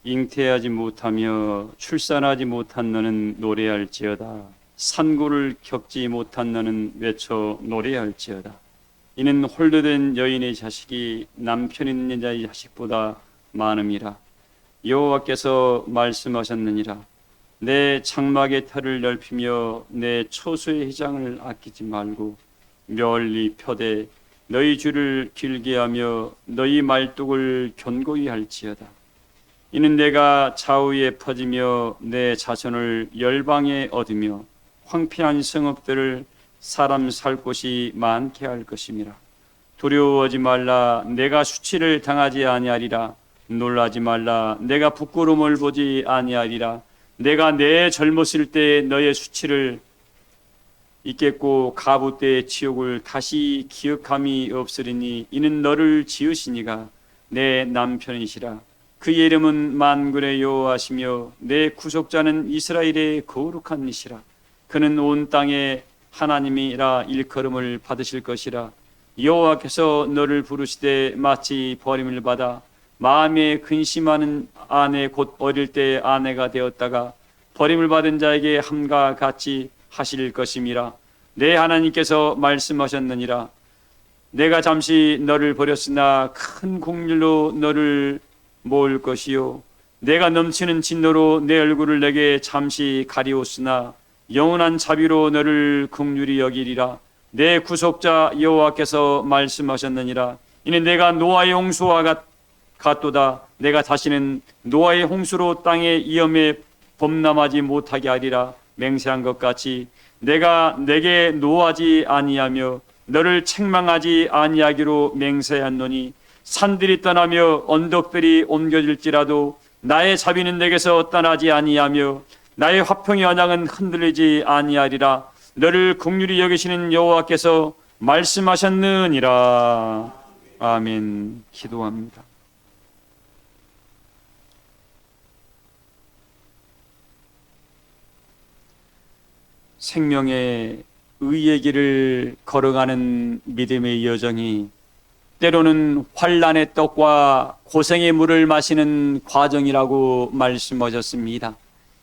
잉태하지 못하며 출산하지 못한 너는 노래할지어다. 산고를 겪지 못한 너는 외쳐 노래할지어다. 이는 홀로 된 여인의 자식이 남편 있는 자의 자식보다 많음이라. 여호와께서 말씀하셨느니라. 내 장막의 털을 넓히며 내 초소의 회장을 아끼지 말고 멸리 펴되 너희 줄을 길게 하며 너희 말뚝을 견고히 할지어다. 이는 내가 좌우에 퍼지며 내 자손을 열방에 얻으며 황폐한 성읍들을 사람 살 곳이 많게 할 것임이라. 두려워하지 말라. 내가 수치를 당하지 아니하리라. 놀라지 말라. 내가 부끄러움을 보지 아니하리라. 내가 내 젊었을 때 너의 수치를 있겠고 가부 때의 치욕을 다시 기억함이 없으리니 이는 너를 지으시니가 내 남편이시라. 그의 이름은 만군의 여호와시며 내 구속자는 이스라엘의 거룩한 이시라. 그는 온 땅의 하나님이라 일컬음을 받으실 것이라. 여호와께서 너를 부르시되 마치 버림을 받아 마음에 근심하는 아내 곧 어릴 때 아내가 되었다가 버림을 받은 자에게 함과 같이 하실 것임이라. 내 하나님께서 말씀하셨느니라. 내가 잠시 너를 버렸으나 큰 긍휼로 너를 모을 것이요 내가 넘치는 진노로 내 얼굴을 내게 잠시 가리웠으나 영원한 자비로 너를 긍휼히 여기리라. 내 구속자 여호와께서 말씀하셨느니라. 이는 내가 노아의 홍수와 같도다. 내가 다시는 노아의 홍수로 땅의 위험에 범람하지 못하게 하리라. 맹세한 것 같이 내가 내게 노하지 아니하며 너를 책망하지 아니하기로 맹세하노니 산들이 떠나며 언덕들이 옮겨질지라도 나의 자비는 내게서 떠나지 아니하며 나의 화평의 언약은 흔들리지 아니하리라. 너를 긍휼히 여기시는 여호와께서 말씀하셨느니라. 아멘. 기도합니다. 생명의 의의 길을 걸어가는 믿음의 여정이 때로는 환난의 떡과 고생의 물을 마시는 과정이라고 말씀하셨습니다.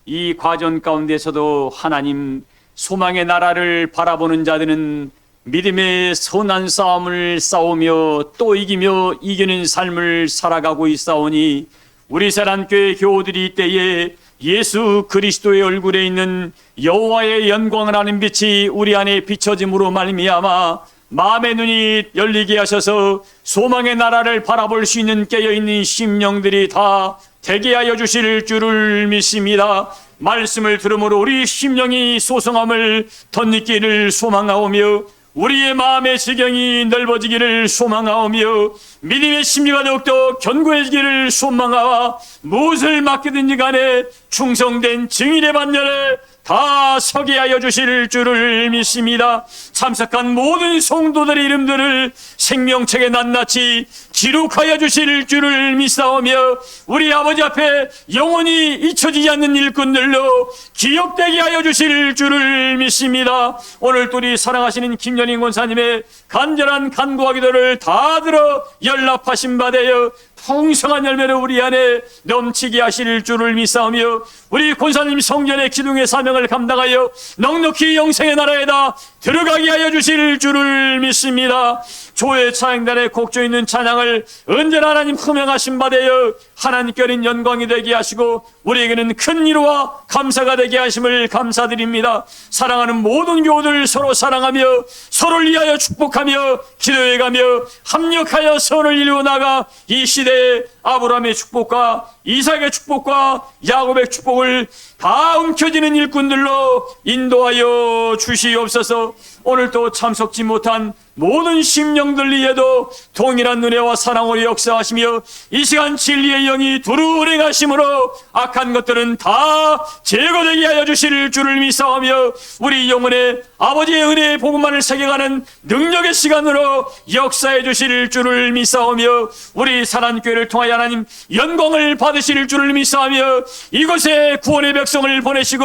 이 과정 가운데서도 하나님 소망의 나라를 바라보는 자들은 믿음의 선한 싸움을 싸우며 또 이기며 이기는 삶을 살아가고 있사오니 우리 사랑교회 교우들이 이때에 예수 그리스도의 얼굴에 있는 여호와의 영광을 아는 빛이 우리 안에 비춰짐으로 말미암아 마음의 눈이 열리게 하셔서 소망의 나라를 바라볼 수 있는 깨어있는 심령들이 다 되게 하여 주실 줄을 믿습니다. 말씀을 들음으로 우리 심령이 소성함을 덧입기를 소망하오며 우리의 마음의 지경이 넓어지기를 소망하오며 믿음의 심리가 더욱더 견고해지기를 소망하와 무엇을 맡기든지 간에 충성된 증인의 반열에 다 서게 하여 주실 줄을 믿습니다. 참석한 모든 성도들의 이름들을 생명책에 낱낱이 기록하여 주실 줄을 믿사오며 우리 아버지 앞에 영원히 잊혀지지 않는 일꾼들로 기억되게 하여 주실 줄을 믿습니다. 오늘 또 우리 사랑하시는 김연인 권사님의 간절한 간구와 기도를 다 들어 연락하신 바 되어 풍성한 열매를 우리 안에 넘치게 하실 줄을 믿사오며 우리 권사님 성전의 기둥의 사명을 감당하여 넉넉히 영생의 나라에다 들어가게 하여 주실 줄을 믿습니다. 조의 찬양단에 곡조 있는 찬양을 언제나 하나님 흠명하신 바 되어 하나님께 어린 영광이 되게 하시고 우리에게는 큰 위로와 감사가 되게 하심을 감사드립니다. 사랑하는 모든 교우들 서로 사랑하며 서로를 위하여 축복하며 기도해가며 합력하여 선을 이루어나가 이 시대에 아브라함의 축복과 이삭의 축복과 야곱의 축복을 다 움켜쥐는 일꾼들로 인도하여 주시옵소서. 오늘도 참석지 못한 모든 심령들 위에도 동일한 은혜와 사랑으로 역사하시며 이 시간 진리의 영이 두루 행하심으로 악한 것들은 다 제거되게 하여 주실 줄을 믿사오며 우리 영혼의 아버지의 은혜의 복음만을 새겨가는 능력의 시간으로 역사해 주실 줄을 믿사오며 우리 사랑교회를 통하여 하나님 영광을 받으실 줄을 믿사하며 이곳에 구원의 백성을 보내시고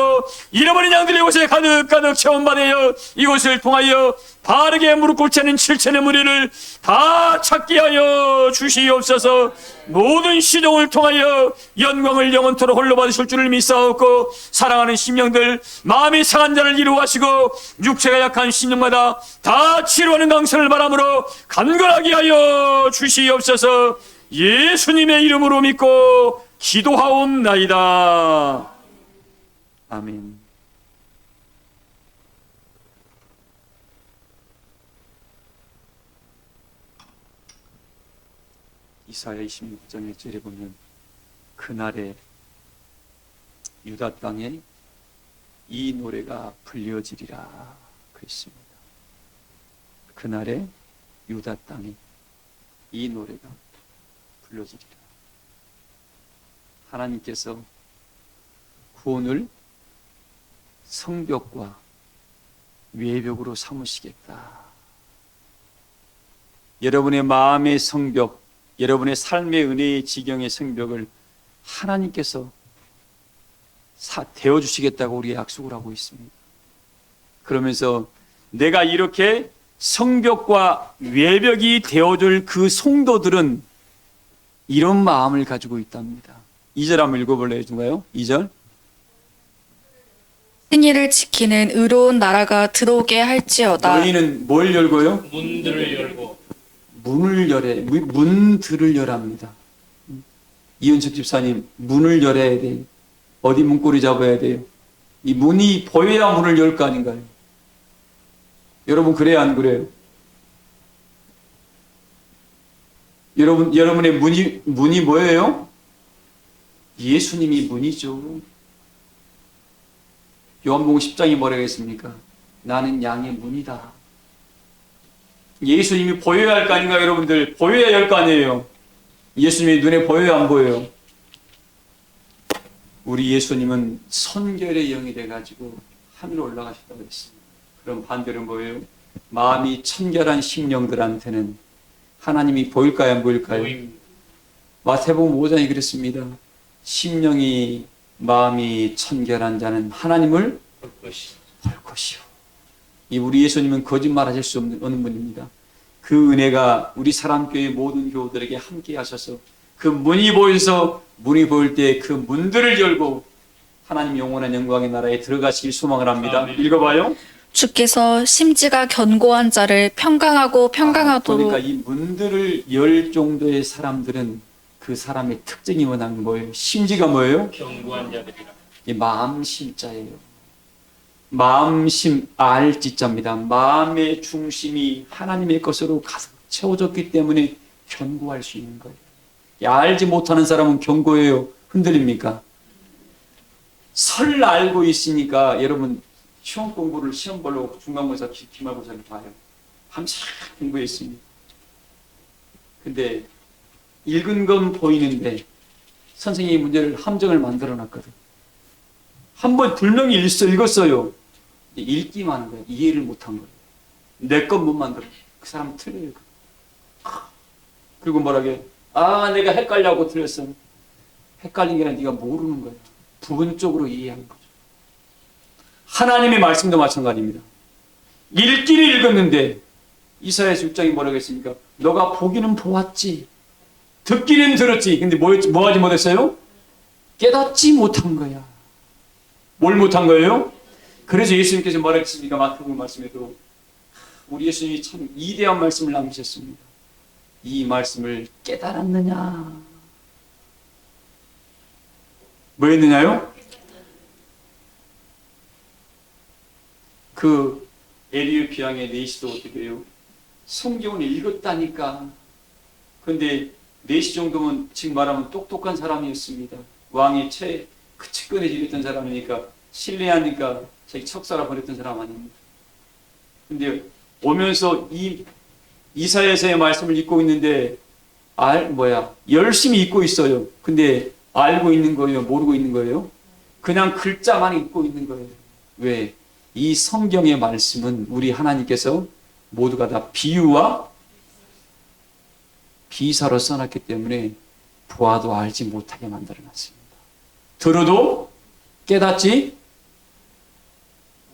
잃어버린 양들이 이곳에 가득가득 체험받아요 이곳을 통하여 바르게 무릎 꿇지 않은 7천의 무리를 다 찾게 하여 주시옵소서. 모든 시종을 통하여 영광을 영원토록 홀로 받으실 줄을 믿사옵고 사랑하는 심령들 마음이 상한 자를 이루하시고 육체가 약한 심령마다 다 치료하는 강선을 바람으로 간절하게 하여 주시옵소서. 예수님의 이름으로 믿고 기도하옵나이다. 아멘. 이사야 26장 1절에 보면 그날에 유다 땅에 이 노래가 불려지리라 그랬습니다. 그날에 유다 땅에 이 노래가 불려지리라. 하나님께서 구원을 성벽과 외벽으로 삼으시겠다. 여러분의 마음의 성벽, 여러분의 삶의 은혜의 지경의 성벽을 하나님께서 되어주시겠다고 우리가 약속을 하고 있습니다. 그러면서 내가 이렇게 성벽과 외벽이 되어줄 그 성도들은 이런 마음을 가지고 있답니다. 2절 한번 읽어볼래요? 누가요? 2절. 승리를 지키는 의로운 나라가 들어오게 할지어다. 너희는 뭘 열고요? 문들을 열고 문을 열어, 문들을 열합니다. 이은숙 집사님, 문을 열어야 돼요. 어디 문고리 잡아야 돼요? 이 문이 보여야 문을 열 거 아닌가요? 여러분, 그래야 안 그래요? 여러분의 문이 뭐예요? 예수님이 문이죠. 요한복음 10장이 뭐라고 했습니까? 나는 양의 문이다. 예수님이 보여야 할 거 아닌가요, 여러분들? 보여야 할 거 아니에요? 예수님이 눈에 보여요, 안 보여요? 우리 예수님은 선결의 영이 돼가지고 하늘로 올라가셨다고 했습니다. 그럼 반대로 뭐예요? 마음이 천결한 심령들한테는 하나님이 보일까요, 안 보일까요? 보입니다. 마태복음 5장이 그랬습니다. 심령이 마음이 천결한 자는 하나님을 볼 것이 볼 것이요. 이 우리 예수님은 거짓말하실 수 없는 분입니다. 그 은혜가 우리 사람교회 모든 교우들에게 함께 하셔서 그 문이 보여서 문이 보일 때 그 문들을 열고 하나님 영원한 영광의 나라에 들어가시길 소망을 합니다. 아멘. 읽어봐요. 주께서 심지가 견고한 자를 평강하고 평강하도록 그러니까 이 문들을 열 정도의 사람들은 그 사람의 특징이 원하는 거예요. 심지가 뭐예요? 견고한 자들이라. 이 마음심자예요. 마음심 알지자입니다. 마음의 중심이 하나님의 것으로 가득 채워졌기 때문에 견고할 수 있는 거예요. 알지 못하는 사람은 견고해요. 흔들립니까? 설 알고 있으니까 여러분 시험 공부를 시험 보려고 중간고사, 기말고사를 봐요. 밤새 공부했습니다. 근데 읽은 건 보이는데 선생님이 문제를 함정을 만들어 놨거든. 한번 분명히 읽었어요. 읽기만 한 거예요. 이해를 못한 거예요. 내 건 못 만들어. 그 사람은 틀려요. 그리고 뭐라게? 내가 헷갈려고 틀렸어. 헷갈린 게 아니라 네가 모르는 거예요. 부분적으로 이해하는 거죠. 하나님의 말씀도 마찬가지입니다. 읽기를 읽었는데 이사야서 6장이 뭐라고 했습니까? 너가 보기는 보았지, 듣기는 들었지. 근데 뭐 하지 못했어요? 깨닫지 못한 거야. 뭘 못한 거예요? 그래서 예수님께서 뭐라고 했습니까? 마태복음 말씀에도 우리 예수님이 참 위대한 말씀을 남기셨습니다. 이 말씀을 깨달았느냐? 뭐였느냐요? 그 에리오피왕의 네시도 어떻게 해요? 성경을 읽었다니까. 근데 네시 정도면 지금 말하면 똑똑한 사람이었습니다. 왕이 그 측근에 지냈던 사람이니까 신뢰하니까 자기 척사라 버렸던 사람 아닙니다. 근데 오면서 이사야서의 말씀을 읽고 있는데 열심히 읽고 있어요. 근데 알고 있는 거예요? 모르고 있는 거예요? 그냥 글자만 읽고 있는 거예요. 왜? 이 성경의 말씀은 우리 하나님께서 모두가 다 비유와 비사로 써놨기 때문에 보아도 알지 못하게 만들어놨습니다. 들어도 깨닫지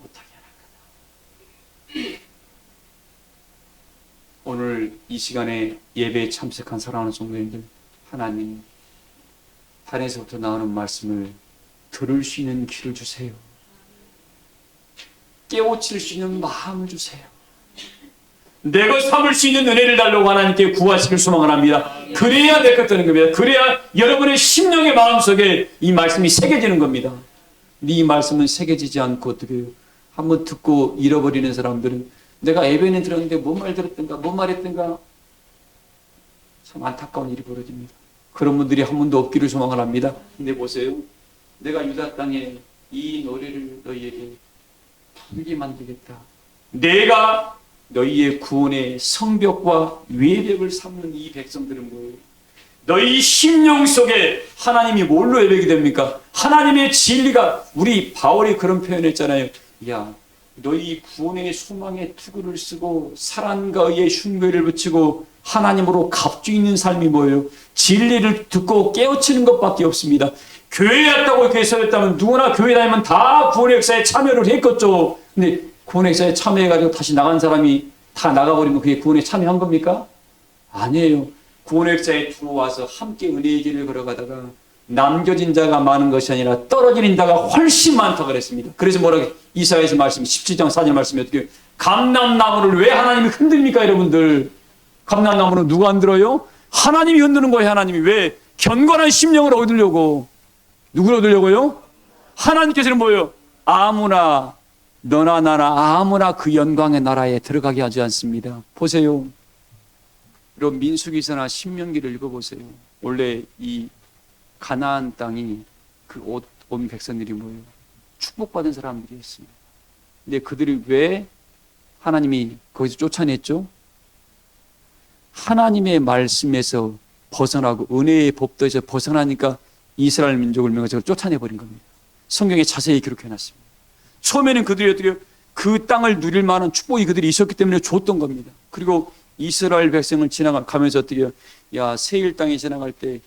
못하게 하는 거다. 오늘 이 시간에 예배에 참석한 사랑하는 성도님들, 하나님 하늘에서부터 나오는 말씀을 들을 수 있는 귀를 주세요. 깨우칠 수 있는 마음을 주세요. 내가 삼을 수 있는 은혜를 달라고 하나님께 구하시길 소망을 합니다. 그래야 될 것 되는 겁니다. 그래야 여러분의 심령의 마음속에 이 말씀이 새겨지는 겁니다. 이 말씀은 새겨지지 않고 어떻게 해요? 한번 듣고 잃어버리는 사람들은 내가 예배는 들었는데 뭔 말 들었던가 뭔 말했던가 참 안타까운 일이 벌어집니다. 그런 분들이 한 분도 없기를 소망을 합니다. 근데 보세요. 내가 유다 땅에 이 노래를 너희에게 부르게 만들겠다. 내가 너희의 구원의 성벽과 외벽을 삼는 이 백성들은 뭐예요? 너희 심령 속에 하나님이 뭘로 예배가 됩니까? 하나님의 진리가, 우리 바울이 그런 표현했잖아요. 야, 너희 구원의 소망의 투구를 쓰고 사랑과 의의 흉배를 붙이고 하나님으로 값주 있는 삶이 뭐예요? 진리를 듣고 깨우치는 것밖에 없습니다. 교회에 왔다고 이렇게 서였다면 누구나 교회 다니면 다 구원의 역사에 참여를 했겠죠. 근데 구원의 역사에 참여해가지고 다시 나간 사람이 다 나가버리면 그게 구원에 참여한 겁니까? 아니에요. 구원의 역사에 들어와서 함께 은혜의 길을 걸어가다가 남겨진 자가 많은 것이 아니라 떨어지는 자가 훨씬 많다고 그랬습니다. 그래서 뭐라고 이사야서 말씀 17장 4절 말씀이 어떻게 감람나무를 왜 하나님이 흔듭니까? 여러분들 감람나무는 누가 흔들어요? 하나님이 흔드는 거예요. 하나님이. 왜? 견고한 심령을 얻으려고. 누구를 얻으려고요? 하나님께서는 뭐예요? 아무나 너나 나나 아무나 그 영광의 나라에 들어가게 하지 않습니다. 보세요. 여러분 민수기서나 신명기를 읽어보세요. 원래 이 가나안 땅이 그 온 백성들이 뭐예요? 축복받은 사람들이었습니다. 근데 그들이 왜 하나님이 거기서 쫓아냈죠? 하나님의 말씀에서 벗어나고 은혜의 법도에서 벗어나니까 이스라엘 민족을 명해서 쫓아내버린 겁니다. 성경에 자세히 기록해놨습니다. 처음에는 그들이 어떻게 그 땅을 누릴 만한 축복이 그들이 있었기 때문에 줬던 겁니다. 그리고 이스라엘 백성을 지나가면서 어떻게 야 세일 땅에 지나갈 때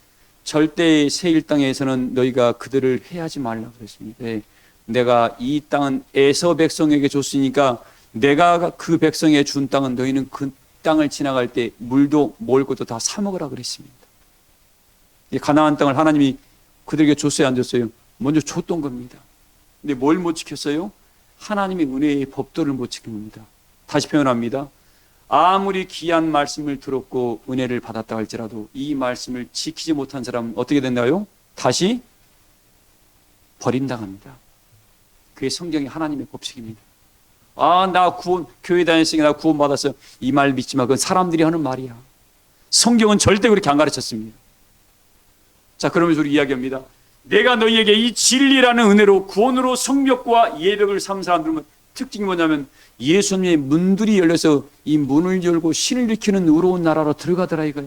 절대 세일 땅에서는 너희가 그들을 해하지 말라 그랬습니다. 네. 내가 이 땅은 에서 백성에게 줬으니까 내가 그 백성에 준 땅은 너희는 그 땅을 지나갈 때 물도 먹을 것도 다 사 먹으라 그랬습니다. 이 가나안 땅을 하나님이 그들에게 줬어요, 안 줬어요? 먼저 줬던 겁니다. 근데 뭘 못 지켰어요? 하나님의 은혜의 법도를 못 지킨 겁니다. 다시 표현합니다. 아무리 귀한 말씀을 들었고 은혜를 받았다 할지라도 이 말씀을 지키지 못한 사람은 어떻게 된다요? 다시 버림당합니다. 그게 성경의 하나님의 법칙입니다. 아, 나 교회 다녔으니까 나 구원 받았어. 이 말 믿지 마. 그건 사람들이 하는 말이야. 성경은 절대 그렇게 안 가르쳤습니다. 자, 그러면서 우리 이야기합니다. 내가 너희에게 이 진리라는 은혜로 구원으로 성벽과 예벽을 삼은 사람들은 특징이 뭐냐면 예수님의 문들이 열려서 이 문을 열고 신을 일으키는 의로운 나라로 들어가더라 이거야.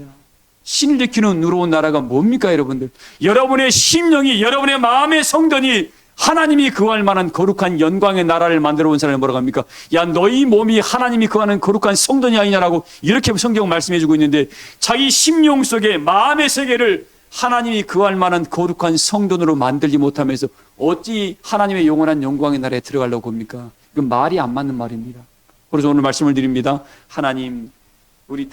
신을 일으키는 의로운 나라가 뭡니까 여러분들? 여러분의 심령이 여러분의 마음의 성전이 하나님이 거할 만한 거룩한 영광의 나라를 만들어 온 사람을 뭐라고 합니까? 야 너희 몸이 하나님이 거하는 거룩한 성전이 아니냐라고 이렇게 성경 말씀해 주고 있는데 자기 심령 속에 마음의 세계를 하나님이 거할 만한 거룩한 성전으로 만들지 못하면서 어찌 하나님의 영원한 영광의 나라에 들어가려고 합니까? 이건 말이 안 맞는 말입니다. 그래서 오늘 말씀을 드립니다. 하나님, 우리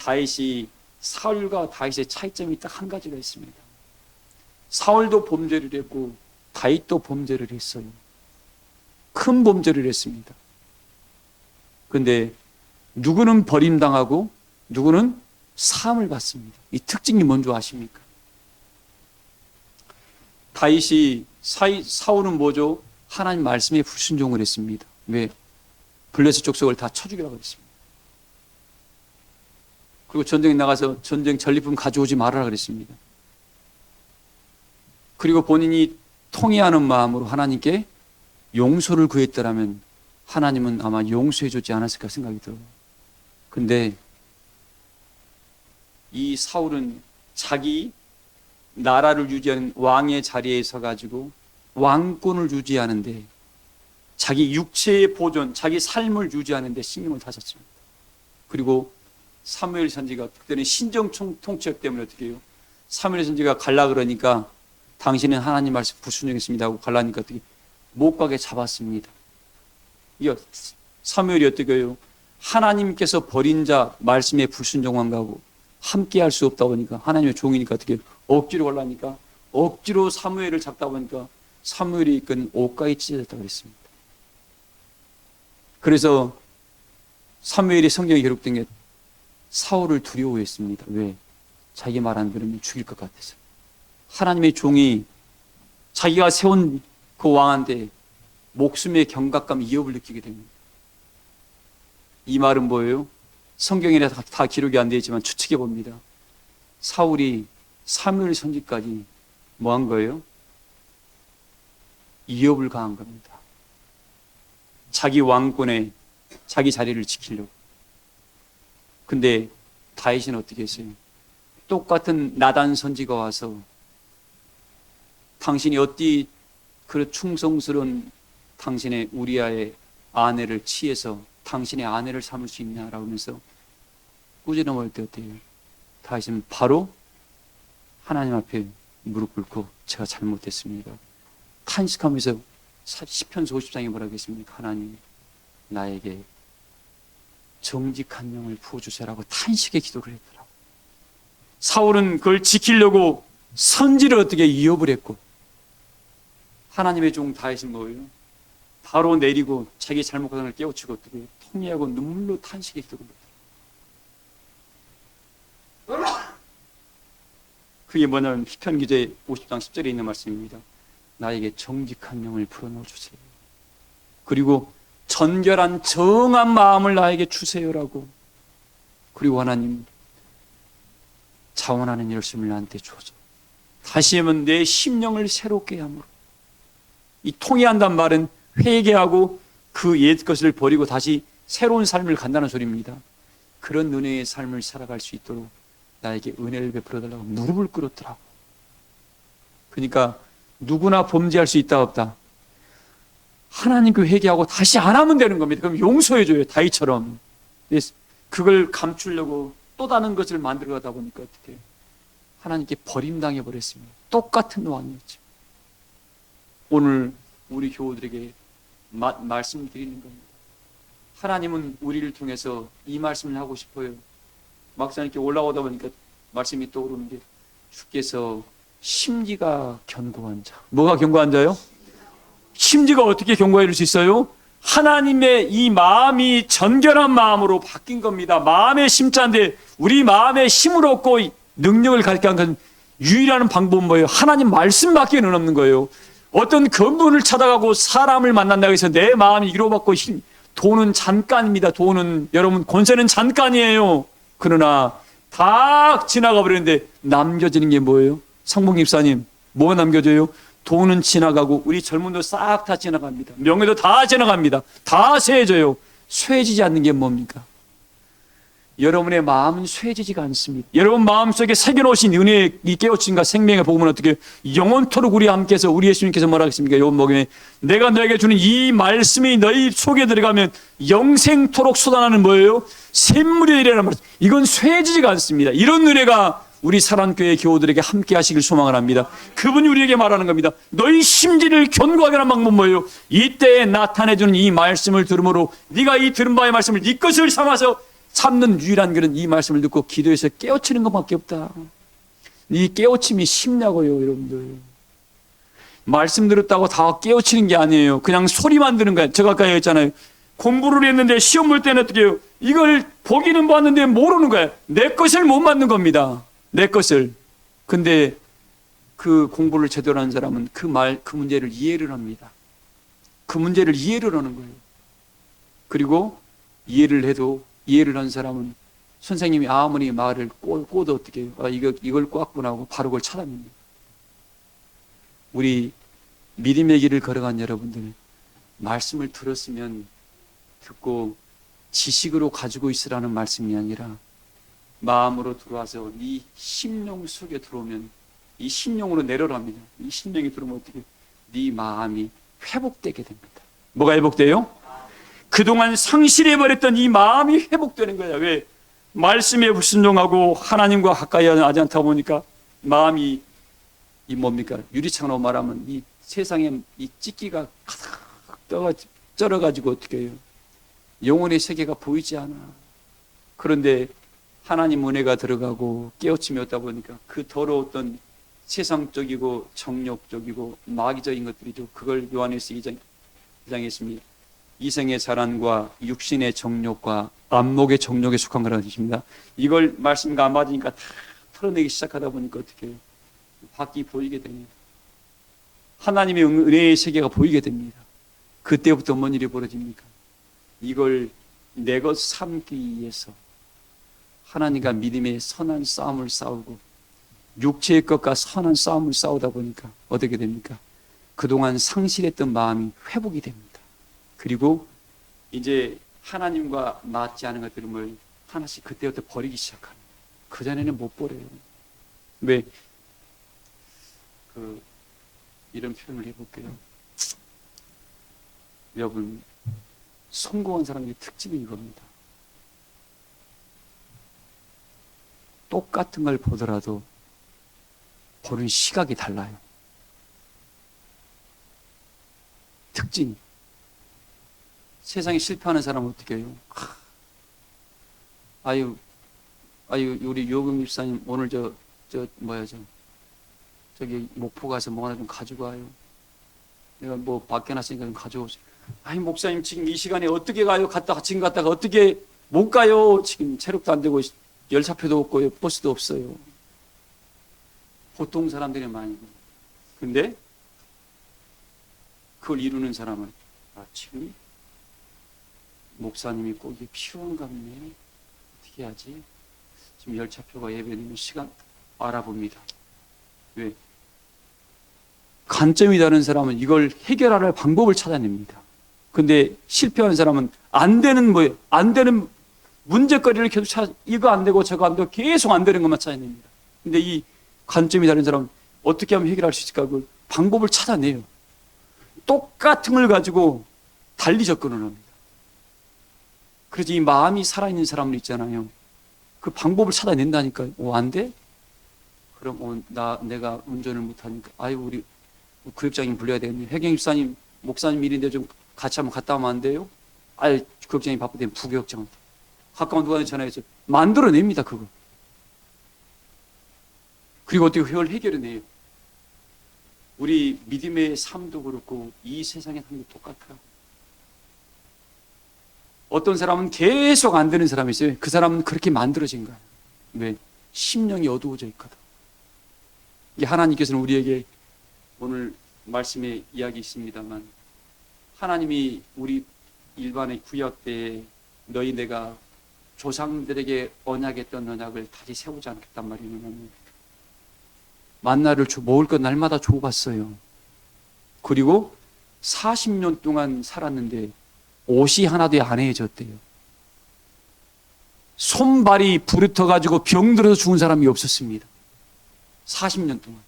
사울과 다윗의 차이점이 딱 한 가지가 있습니다. 사울도 범죄를 했고 다윗도 범죄를 했어요. 큰 범죄를 했습니다. 그런데 누구는 버림당하고 누구는 사함을 받습니다. 이 특징이 뭔지 아십니까? 다윗이 사울은 뭐죠? 하나님 말씀에 불순종을 했습니다. 왜? 블레셋 족속을 다 쳐 죽이라고 했습니다. 그리고 전쟁에 나가서 전쟁 전리품 가져오지 말아라 그랬습니다. 그리고 본인이 통회하는 마음으로 하나님께 용서를 구했더라면 하나님은 아마 용서해 주지 않았을까 생각이 들어요. 근데 이 사울은 자기 나라를 유지하는 왕의 자리에 서가지고 왕권을 유지하는데 자기 육체의 보존, 자기 삶을 유지하는데 신경을 다 썼습니다. 그리고 사무엘 선지가 그때는 신정 통치력 때문에 어떻게 해요? 사무엘 선지가 갈라 그러니까 당신은 하나님 말씀 불순종했습니다 하고 갈라니까 어떻게 못 가게 잡았습니다. 이거 사무엘이 어떻게 해요? 하나님께서 버린 자 말씀에 불순종한 거하고 함께 할 수 없다 보니까 하나님의 종이니까 어떻게 억지로 갈라니까 억지로 사무엘을 잡다 보니까 사무엘이 이끈 옷가에 찢어졌다고 그랬습니다. 그래서 사무엘이 성경에 기록된 게 사울을 두려워했습니다. 왜? 자기 말 안 들으면 죽일 것 같아서. 하나님의 종이 자기가 세운 그 왕한테 목숨의 경각감, 위협을 느끼게 됩니다. 이 말은 뭐예요? 성경에 다 기록이 안 되어 있지만 추측해 봅니다. 사울이 사무엘 선지까지 뭐 한 거예요? 위협을 가한 겁니다. 자기 왕권에 자기 자리를 지키려고. 근데 다윗은 어떻게 했어요? 똑같은 나단 선지가 와서 당신이 어찌 그 충성스러운 당신의 우리아의 아내를 취해서 당신의 아내를 삼을 수 있냐라고 하면서 꾸짖어먹을 때 어때요? 다윗은 바로 하나님 앞에 무릎 꿇고 제가 잘못했습니다. 탄식하면서 시편 50장에 뭐라고 했습니까? 하나님 나에게 정직한 영을 부어주세요라고 탄식의 기도를 했더라고요. 사울은 그걸 지키려고 선지를 어떻게 위협을 했고 하나님의 종 다윗은 뭐예요? 바로 내리고 자기 잘못한 걸 깨우치고 어떻게 통회하고 눈물로 탄식의 기도를 했더라고요. 그게 뭐냐면 시편 기제 50장 10절에 있는 말씀입니다. 나에게 정직한 영을 불어넣어 주세요. 그리고 전결한 정한 마음을 나에게 주세요라고. 그리고 하나님 자원하는 열심을 나한테 줘서 다시 하면 내 심령을 새롭게 함으로. 이 통회한단 말은 회개하고 그 옛 것을 버리고 다시 새로운 삶을 간다는 소리입니다. 그런 은혜의 삶을 살아갈 수 있도록 나에게 은혜를 베풀어 달라고 무릎을 꿇었더라고. 그러니까 누구나 범죄할 수 있다 없다. 하나님께 회개하고 다시 안 하면 되는 겁니다. 그럼 용서해줘요. 다윗처럼. 그걸 감추려고 또 다른 것을 만들어 가다 보니까 어떻게 해요? 하나님께 버림당해 버렸습니다. 똑같은 왕이었죠. 오늘 우리 교우들에게 말씀드리는 겁니다. 하나님은 우리를 통해서 이 말씀을 하고 싶어요. 막상 이렇게 올라오다 보니까 말씀이 떠오르는 게 주께서 심지가 견고한 자. 뭐가 견고한 자요? 심지가 어떻게 견고해질 수 있어요? 하나님의 이 마음이 전결한 마음으로 바뀐 겁니다. 마음의 심자인데 우리 마음의 힘을 얻고 능력을 갖게 한 건 유일한 방법은 뭐예요? 하나님 말씀밖에는 없는 거예요. 어떤 근본을 찾아가고 사람을 만난다고 해서 내 마음이 위로받고 돈은 잠깐입니다. 돈은 여러분 권세는 잠깐이에요. 그러나 다 지나가 버렸는데 남겨지는 게 뭐예요? 상봉 집사님 뭐 남겨져요? 돈은 지나가고 우리 젊은도 싹 다 지나갑니다. 명예도 다 지나갑니다. 다 쇠해져요. 쇠해지지 않는 게 뭡니까? 여러분의 마음은 쇠해지지가 않습니다. 여러분 마음속에 새겨놓으신 은혜의 이 깨우침과 생명의 복음은 어떻게 영원토록 우리 함께해서 우리 예수님께서 뭐라 하겠습니까? 요한복음에 내가 너에게 주는 이 말씀이 너희 속에 들어가면 영생토록 쏟아나는 뭐예요? 샘물이 되리라는 말씀. 이건 쇠해지지가 않습니다. 이런 은혜가 우리 사랑교회 교우들에게 함께 하시길 소망을 합니다. 그분이 우리에게 말하는 겁니다. 너희 심지를 견고하게 하는 방법은 뭐예요? 이때에 나타내주는 이 말씀을 들음으로 네가 이 들은 바의 말씀을 네 것을 삼아서 참는 유일한 길은 이 말씀을 듣고 기도해서 깨우치는 것밖에 없다. 이 깨우침이 쉽냐고요, 여러분들. 말씀 들었다고 다 깨우치는 게 아니에요. 그냥 소리만 들은 거예요. 제가 아까 얘기했잖아요. 공부를 했는데 시험 볼 때는 어떻게 해요? 이걸 보기는 봤는데 모르는 거예요. 내 것을 못 맞는 겁니다. 내 것을. 근데 그 공부를 제대로 하는 사람은 그 문제를 이해를 합니다. 그 문제를 이해를 하는 거예요. 그리고 이해를 해도 이해를 한 사람은 선생님이 아무리 말을 꼬도 어떻게 해요? 아, 이걸 꼬았구나 하고 바로 그걸 찾아냅니다. 우리 믿음의 길을 걸어간 여러분들, 말씀을 들었으면 듣고 지식으로 가지고 있으라는 말씀이 아니라 마음으로 들어와서 네 심령 속에 들어오면 이 심령으로 내려랍니다. 이 심령이 들어오면 어떻게 네 마음이 회복되게 됩니다. 뭐가 회복돼요? 그동안 상실해버렸던 이 마음이 회복되는 거야. 왜? 말씀에 불순종하고 하나님과 가까이 하지 않다 보니까 마음이 이 뭡니까? 유리창으로 말하면 이 세상에 이 찢기가 가득 쩔어가지고 어떻게 해요? 영혼의 세계가 보이지 않아. 그런데 하나님 은혜가 들어가고 깨우침이 없다 보니까 그 더러웠던 세상적이고 정욕적이고 마귀적인 것들이죠. 그걸 요한에서 2장에 있습니다. 이생의 자란과 육신의 정욕과 안목의 정욕에 속한 거라는 뜻입니다. 이걸 말씀과 안 맞으니까 다 털어내기 시작하다 보니까 어떻게 해요? 밖이 보이게 됩니다. 하나님의 은혜의 세계가 보이게 됩니다. 그때부터 뭔 일이 벌어집니까? 이걸 내 것 삼기 위해서 하나님과 믿음의 선한 싸움을 싸우고 육체의 것과 선한 싸움을 싸우다 보니까 어떻게 됩니까? 그동안 상실했던 마음이 회복이 됩니다. 그리고 이제 하나님과 맞지 않은 것들을 하나씩 그때부터 버리기 시작합니다. 그전에는 못 버려요. 왜? 이런 표현을 해볼게요. 여러분, 성공한 사람의 특징이 이겁니다. 똑같은 걸 보더라도 보는 시각이 달라요. 특징. 세상에 실패하는 사람은 어떻게 해요? 아유, 우리 요금 집사님 오늘 저기 목포 가서 뭐 하나 좀 가지고 와요. 내가 뭐 밖에 놨으니까 좀 가져오세요. 아니 목사님 지금 이 시간에 어떻게 가요? 지금 갔다가 어떻게 못 가요? 지금 체력도 안 되고 열차표도 없고 버스도 없어요. 보통 사람들이 많이. 근데 그걸 이루는 사람은 지금 목사님이 꼭 이게 필요한가 보네. 어떻게 하지? 지금 열차표가 예배되는 시간 알아봅니다. 왜? 관점이 다른 사람은 이걸 해결할 방법을 찾아냅니다. 근데 실패한 사람은 안 되는 문제거리를 계속 이거 안 되고 저거 안 되고 계속 안 되는 것만 찾아냅니다. 근데 이 관점이 다른 사람은 어떻게 하면 해결할 수 있을까? 그 방법을 찾아내요. 똑같은 걸 가지고 달리 접근을 합니다. 그래서 이 마음이 살아있는 사람들 있잖아요. 그 방법을 찾아낸다니까요. 안 돼? 그럼 내가 운전을 못하니까 우리 구역장님 불러야 되겠네. 회경집사님 목사님 일인데 좀 같이 한번 갔다 오면 안 돼요? 구역장님 바쁘대면 부구역장한테 가까운 누구한테 전화해서 만들어냅니다. 그거. 그리고 어떻게 그걸 해결해내요. 우리 믿음의 삶도 그렇고 이 세상의 삶도 똑같아요. 어떤 사람은 계속 안 되는 사람이 있어요. 그 사람은 그렇게 만들어진 거예요. 왜? 심령이 어두워져 있거든. 이게 하나님께서는 우리에게 오늘 말씀에 이야기 있습니다만 하나님이 우리 일반의 구약 때에 내가 조상들에게 언약했던 언약을 다시 세우지 않겠단 말이에요. 만나를 먹을 것 날마다 줘봤어요. 그리고 40년 동안 살았는데 옷이 하나도 안 해졌대요. 손발이 부르터가지고 병들어서 죽은 사람이 없었습니다. 40년 동안.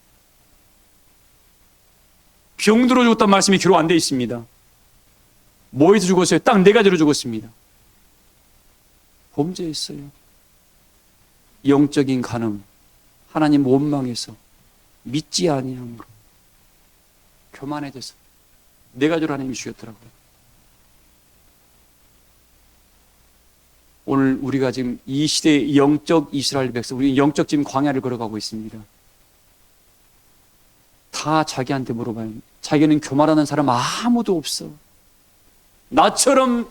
병들어 죽었다는 말씀이 기록 안 되어 있습니다. 뭐에서 죽었어요? 딱 4가지로 죽었습니다. 범죄했어요. 영적인 간음, 하나님 원망해서, 믿지 아니함으로, 교만해져서 4가지로 하나님이 죽였더라고요. 오늘 우리가 지금 이 시대의 영적 이스라엘 백성, 우리 영적 지금 광야를 걸어가고 있습니다. 다 자기한테 물어봐요. 자기는 교만하는 사람 아무도 없어. 나처럼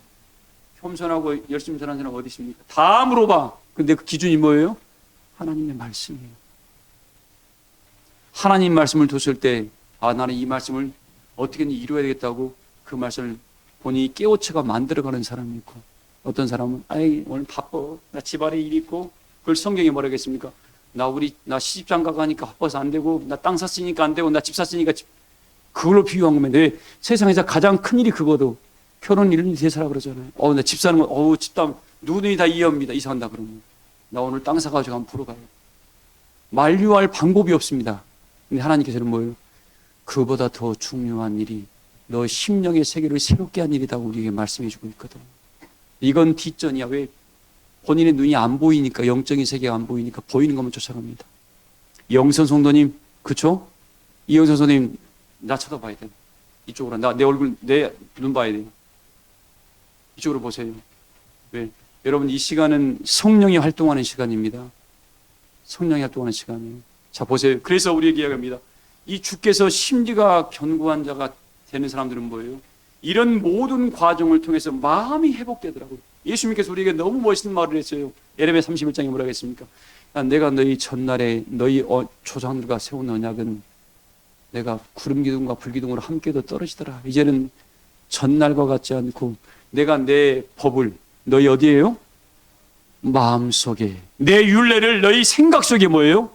겸손하고 열심히 사는 사람 어디 있습니까? 다 물어봐. 근데 그 기준이 뭐예요? 하나님의 말씀이에요. 하나님 말씀을 뒀을 때 나는 이 말씀을 어떻게든 이루어야 되겠다고 그 말씀을 본인이 깨우쳐가 만들어가는 사람이 있고, 어떤 사람은 오늘 바빠. 나 집안에 일 있고. 그걸 성경에 뭐라고 했습니까? 나 시집장가 가니까 바빠서 안 되고, 나 땅 샀으니까 안 되고, 나 집 샀으니까 그걸로 비유한 거면 내 세상에서 가장 큰 일이 그거도 결혼 1년 대사라 그러잖아요. 나 집 사는 거, 집담 누구든지 다 이해합니다. 이사한다 그러면. 나 오늘 땅 사가지고 한번 보러 가요. 만류할 방법이 없습니다. 근데 하나님께서는 뭐예요? 그보다 더 중요한 일이 너 심령의 세계를 새롭게 한 일이라고 우리에게 말씀해 주고 있거든. 이건 뒷전이야. 왜? 본인의 눈이 안 보이니까, 영적인 세계가 안 보이니까 보이는 것만 쫓아갑니다. 영선 성도님, 그쵸? 이영선 성도님, 나 쳐다봐야 돼. 이쪽으로. 내 얼굴, 내 눈 봐야 돼요. 이쪽으로 보세요. 왜? 여러분, 이 시간은 성령이 활동하는 시간입니다. 성령이 활동하는 시간이에요. 자, 보세요. 그래서 우리에게 이야기합니다. 이 주께서 심지가 견고한 자가 되는 사람들은 뭐예요? 이런 모든 과정을 통해서 마음이 회복되더라고요. 예수님께서 우리에게 너무 멋있는 말을 했어요. 예레미야 31장에 뭐라고 했습니까? 내가 너희 전날에 너희 조상들과 세운 언약은 내가 구름 기둥과 불 기둥으로 함께도 떨어지더라. 이제는 전날과 같지 않고 내가 내 법을 너희 어디에요? 마음속에, 내 율례를 너희 생각 속에 뭐예요?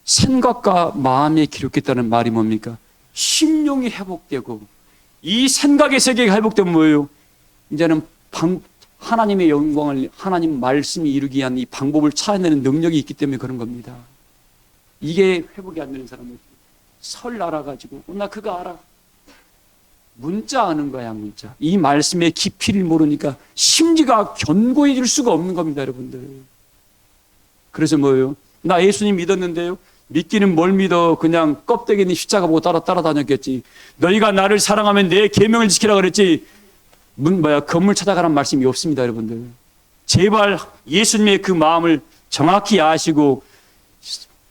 생각과 마음에 기록했다는 말이 뭡니까? 심령이 회복되고 이 생각의 세계가 회복되면 뭐예요? 이제는 하나님의 영광을, 하나님 말씀이 이루기 위한 이 방법을 찾아내는 능력이 있기 때문에 그런 겁니다. 이게 회복이 안 되는 사람은 설 알아가지고 나 그거 알아. 문자 아는 거야, 문자. 이 말씀의 깊이를 모르니까 심지가 견고해질 수가 없는 겁니다, 여러분들. 그래서 뭐예요? 나 예수님 믿었는데요. 믿기는 뭘 믿어? 그냥 껍데기는 십자가 보고 따라다녔겠지. 너희가 나를 사랑하면 내 계명을 지키라 그랬지. 건물 찾아가라는 말씀이 없습니다, 여러분들. 제발 예수님의 그 마음을 정확히 아시고,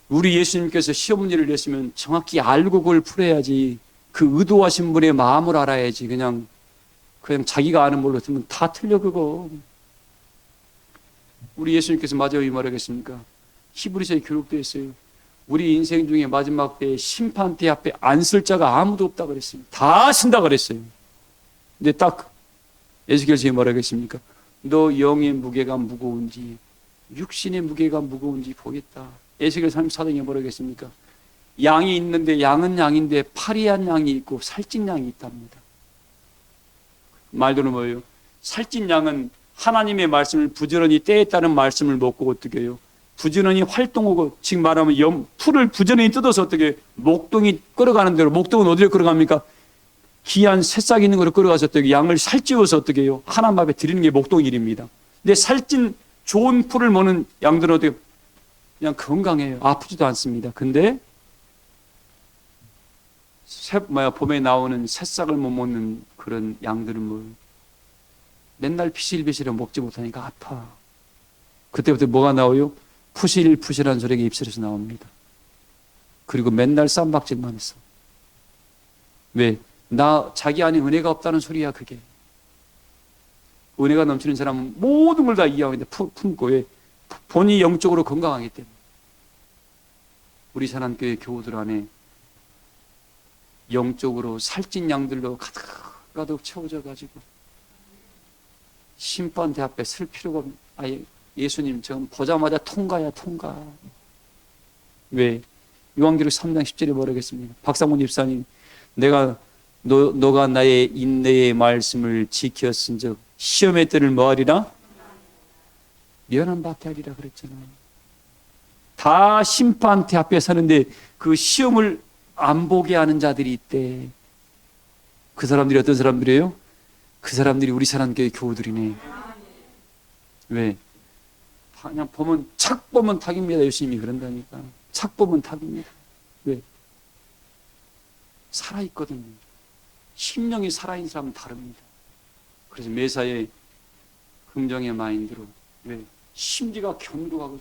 우리 예수님께서 시험 문제를 냈으면 정확히 알고 그걸 풀어야지. 그 의도하신 분의 마음을 알아야지. 그냥 자기가 아는 걸로 쓰면 다 틀려, 그거. 우리 예수님께서 마지막에 이 말하겠습니까? 히브리서에 기록되어 있어요. 우리 인생 중에 마지막 때에 심판대 앞에 안 쓸 자가 아무도 없다 그랬습니다. 다 쓴다 그랬어요. 근데 딱 에스겔서에 뭐라겠습니까? 너 영의 무게가 무거운지 육신의 무게가 무거운지 보겠다. 에스겔 34장에 뭐라겠습니까? 양이 있는데 양은 양인데 파리한 양이 있고 살찐 양이 있답니다. 말로는 뭐예요? 살찐 양은 하나님의 말씀을 부지런히 떼었다는 말씀을 먹고 어떻게 해요? 부지런히 활동하고, 지금 말하면 풀을 부지런히 뜯어서 어떻게 목동이 끌어가는 대로, 목동은 어디로 끌어갑니까? 귀한 새싹 있는 거로 끌어가서 어떻게 양을 살찌워서 어떻게 해요? 하나님 앞에 드리는 게 목동 일입니다. 근데 살찐 좋은 풀을 먹는 양들은 어떻게 그냥 건강해요. 아프지도 않습니다. 근데 봄에 나오는 새싹을 못 먹는 그런 양들은 뭐 맨날 피실피실해 먹지 못하니까 아파. 그때부터 뭐가 나와요? 푸실푸실한 소리가 입술에서 나옵니다. 그리고 맨날 쌈박질만 했어. 왜? 자기 안에 은혜가 없다는 소리야, 그게. 은혜가 넘치는 사람은 모든 걸 다 이해하는데 품고, 왜? 본인이 영적으로 건강하기 때문에. 우리 산안교회 교우들 안에 영적으로 살찐 양들로 가득 채워져 가지고 심판대 앞에 설 필요가 없는, 아예 예수님 지금 보자마자 통과야, 통과. 왜? 요한계시록 3장 10절에 뭐라겠습니까? 박상문 집사님, 너가 나의 인내의 말씀을 지켰은즉 시험의 때를 뭐하리라? 면함받게 하리라 그랬잖아요. 다 심판대 앞에 서는데 그 시험을 안 보게 하는 자들이 있대. 그 사람들이 어떤 사람들이에요? 그 사람들이 우리 사랑교회 교우들이네. 왜? 그냥 착 보면 탁입니다. 예수님이 그런다니까. 착 보면 탁입니다. 왜? 살아있거든요. 심령이 살아있는 사람은 다릅니다. 그래서 매사에 긍정의 마인드로, 왜? 심지가 견고하고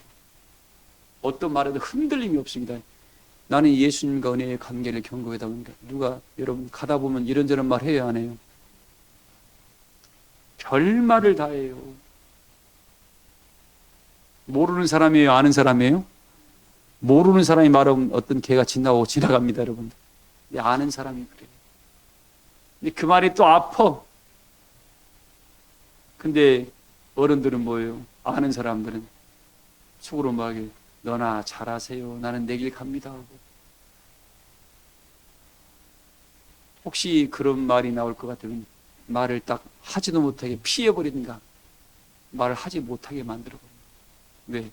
어떤 말에도 흔들림이 없습니다. 나는 예수님과 은혜의 관계를 견고하다 보니까 여러분 가다 보면 이런저런 말 해요, 안 해요? 별말을 다 해요. 모르는 사람이에요, 아는 사람이에요? 모르는 사람이 말하면 어떤 개가 지나갑니다, 여러분. 근데 아는 사람이 그래요. 근데 그 말이 또 아파. 근데 어른들은 뭐예요? 아는 사람들은 속으로 막 너나 잘하세요. 나는 내 길 갑니다 하고. 혹시 그런 말이 나올 것 같으면 말을 딱 하지도 못하게 피해버리든가 말을 하지 못하게 만들어버려요. 왜?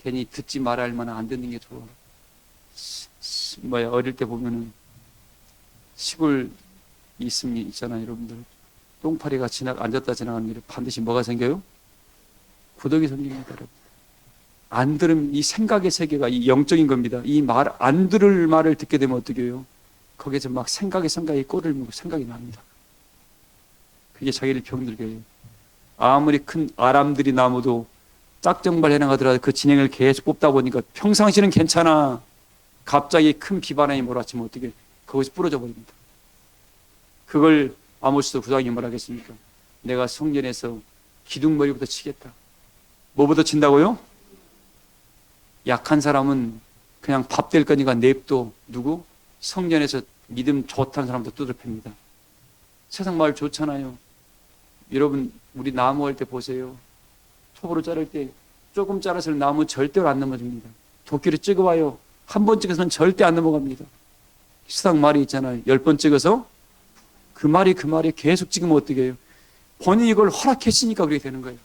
괜히 듣지 말아야 할 만한 안 듣는 게 좋아. 어릴 때 보면은 시골 있잖아요, 여러분들. 똥파리가 앉았다 지나가는 길에 반드시 뭐가 생겨요? 구덩이 생깁니다, 여러분. 안 들으면 이 생각의 세계가 이 영적인 겁니다. 이 말, 안 들을 말을 듣게 되면 어떻게 해요? 거기에서 막 생각에 꼴을 물고 생각이 납니다. 그게 자기를 병들게 해요. 아무리 큰 아람들이 나무도 짝정발 해나가더라도 그 진행을 계속 뽑다 보니까 평상시는 괜찮아. 갑자기 큰 비바람이 몰아치면 어떻게 그것이 부러져 버립니다. 그걸 아모스 구장이 뭐라 하겠습니까? 내가 성전에서 기둥머리부터 치겠다. 뭐부터 친다고요? 약한 사람은 그냥 밥 될 거니까 냅둬. 누구? 성전에서 믿음 좋다는 사람도 두들팹니다. 세상 말 좋잖아요. 여러분 우리 나무 할 때 보세요. 톱으로 자를 때 조금 자라서 나무 절대로 안 넘어집니다. 도끼로 찍어와요. 한 번 찍어서는 절대 안 넘어갑니다. 세상 말이 있잖아요. 10번 찍어서 그 말이 계속 찍으면 어떻게 해요? 본인이 이걸 허락했으니까 그렇게 되는 거예요.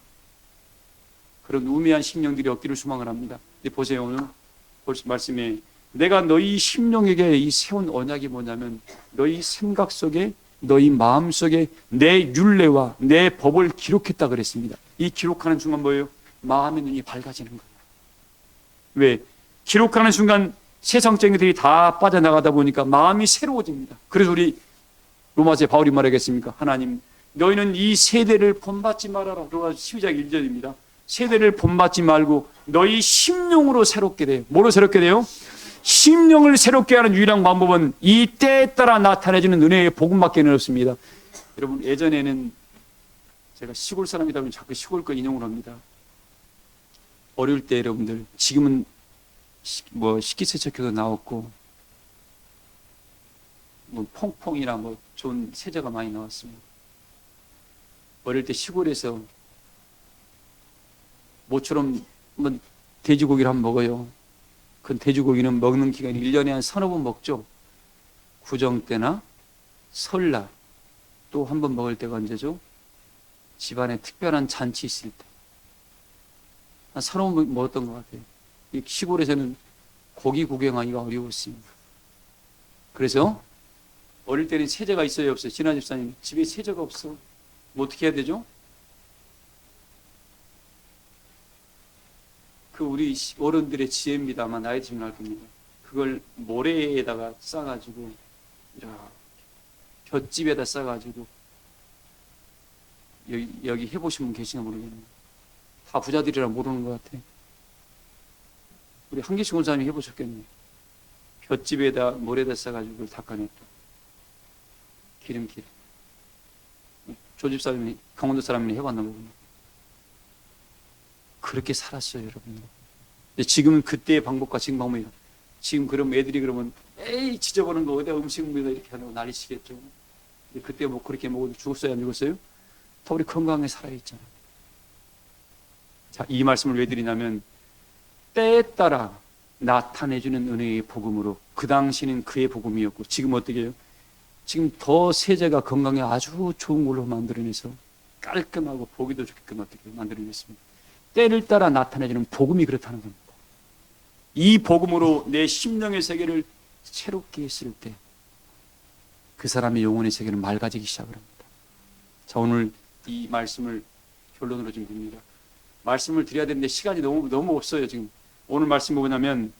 그런 우매한 심령들이 없기를 소망을 합니다. 근데 보세요. 오늘 말씀에 내가 너희 심령에게 이 세운 언약이 뭐냐면 너희 생각 속에 너희 마음 속에 내 율례와 내 법을 기록했다 그랬습니다. 이 기록하는 순간 뭐예요? 마음의 눈이 밝아지는 거예요. 왜? 기록하는 순간 세상적인 것들이 다 빠져나가다 보니까 마음이 새로워집니다. 그래서 우리 로마서에 바울이 말하겠습니까? 하나님 너희는 이 세대를 본받지 말아라. 로마서 12장 1절입니다. 세대를 본받지 말고 너희 심령으로 새롭게 돼요. 뭐로 새롭게 돼요? 심령을 새롭게 하는 유일한 방법은 이 때에 따라 나타내주는 은혜의 복음밖에는 없습니다. 여러분 예전에는 제가 시골 사람이다 보면 자꾸 시골 거 인용을 합니다. 어릴 때 여러분들 지금은 뭐 식기세척기도 나왔고 뭐 퐁퐁이나 뭐 좋은 세제가 많이 나왔습니다. 어릴 때 시골에서 모처럼 뭐 돼지고기를 한번 먹어요. 그 돼지고기는 먹는 기간이 1년에 한 서너 번 먹죠. 구정 때나 설날 또 한 번 먹을 때가 언제죠? 집안에 특별한 잔치 있을 때 한 서너 번 먹었던 것 같아요. 이 시골에서는 고기 구경하기가 어려웠습니다. 그래서 어릴 때는 세제가 있어요 없어요? 진아 집사님 집에 세제가 없어. 뭐 어떻게 해야 되죠? 그 우리 어른들의 지혜입니다만 나이 들면 알 겁니다. 그걸 모래에다가 싸가지고 이렇게 볏집에다 싸가지고 여기 해보신 분 계시나 모르겠네요. 다 부자들이라 모르는 것 같아. 우리 한기식 원사님이 해보셨겠네요. 볏집에다 모래에다 싸가지고 그걸 닦아냈다. 기름길. 조집사님이 강원도 사람이 해봤나 보군요. 그렇게 살았어요, 여러분. 근데 지금은 그때의 방법과 지금 방법이 지금 그럼 애들이 그러면 에이 지저분한 거 어디다 음식물에다 이렇게 하는 거 난리치겠죠. 근데 그때 뭐 그렇게 먹어도 죽었어요, 안 죽었어요? 다 우리 건강하게 살아있잖아요. 자, 이 말씀을 왜 드리냐면 때에 따라 나타내주는 은혜의 복음으로 그 당시는 그의 복음이었고 지금 어떻게 해요? 지금 더 세제가 건강에 아주 좋은 걸로 만들어내서 깔끔하고 보기도 좋게끔 어떻게 만들어냈습니다. 때를 따라 나타내주는 복음이 그렇다는 겁니다. 이 복음으로 내 심령의 세계를 새롭게 했을 때 그 사람의 영혼의 세계는 맑아지기 시작을 합니다. 자, 오늘 이 말씀을 결론으로 좀 드립니다. 말씀을 드려야 되는데 시간이 너무 없어요. 지금 오늘 말씀이 뭐냐면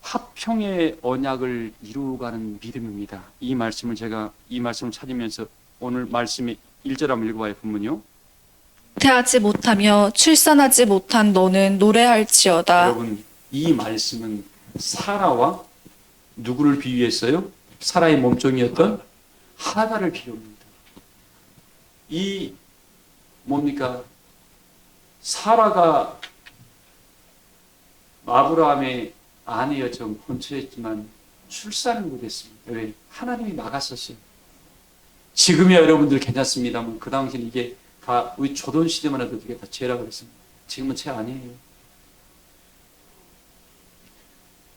화평의 언약을 이루어가는 믿음입니다. 이 말씀을 찾으면서 오늘 말씀의 1절 한번 읽어봐요. 본문요. 태하지 못하며 출산하지 못한 너는 노래할지어다. 여러분 이 말씀은 사라와 누구를 비유했어요? 사라의 몸종이었던 하가를 비유합니다. 이 뭡니까? 사라가 아브라함의 아내였죠. 본처였지만 출산을 못했습니다. 왜? 하나님이 막았었어요. 지금이야 여러분들 괜찮습니다만 그 당시는 이게 다 우리 조선시대만 해도 이게 다 죄라고 그랬습니다. 지금은 죄 아니에요.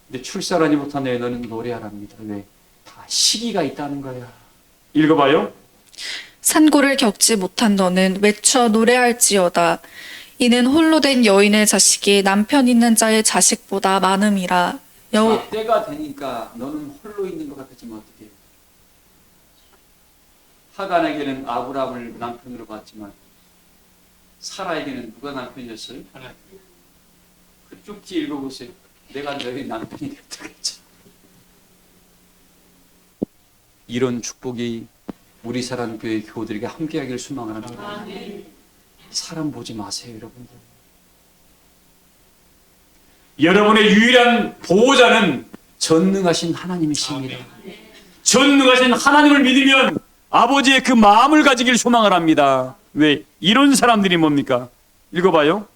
근데 출산하지 못한 애 너는 노래하랍니다. 왜? 다 시기가 있다는 거야. 읽어봐요. 산고를 겪지 못한 너는 외쳐 노래할지어다. 이는 홀로 된 여인의 자식이 남편 있는 자의 자식보다 많음이라. 때가 되니까 너는 홀로 있는 것 같았지만 어떻게 해요? 하간에게는 아브라함을 남편으로 봤지만 사라에게는 누가 남편이었어요? 그쪽 뒤에 읽어보세요. 내가 너희 남편이 되겠지. 이런 축복이 우리 사랑교회 교우들에게 함께하기를 소망합니다. 사람 보지 마세요, 여러분들. 여러분의 유일한 보호자는 전능하신 하나님이십니다. 전능하신 하나님을 믿으면 아버지의 그 마음을 가지길 소망을 합니다. 왜? 이런 사람들이 뭡니까? 읽어봐요.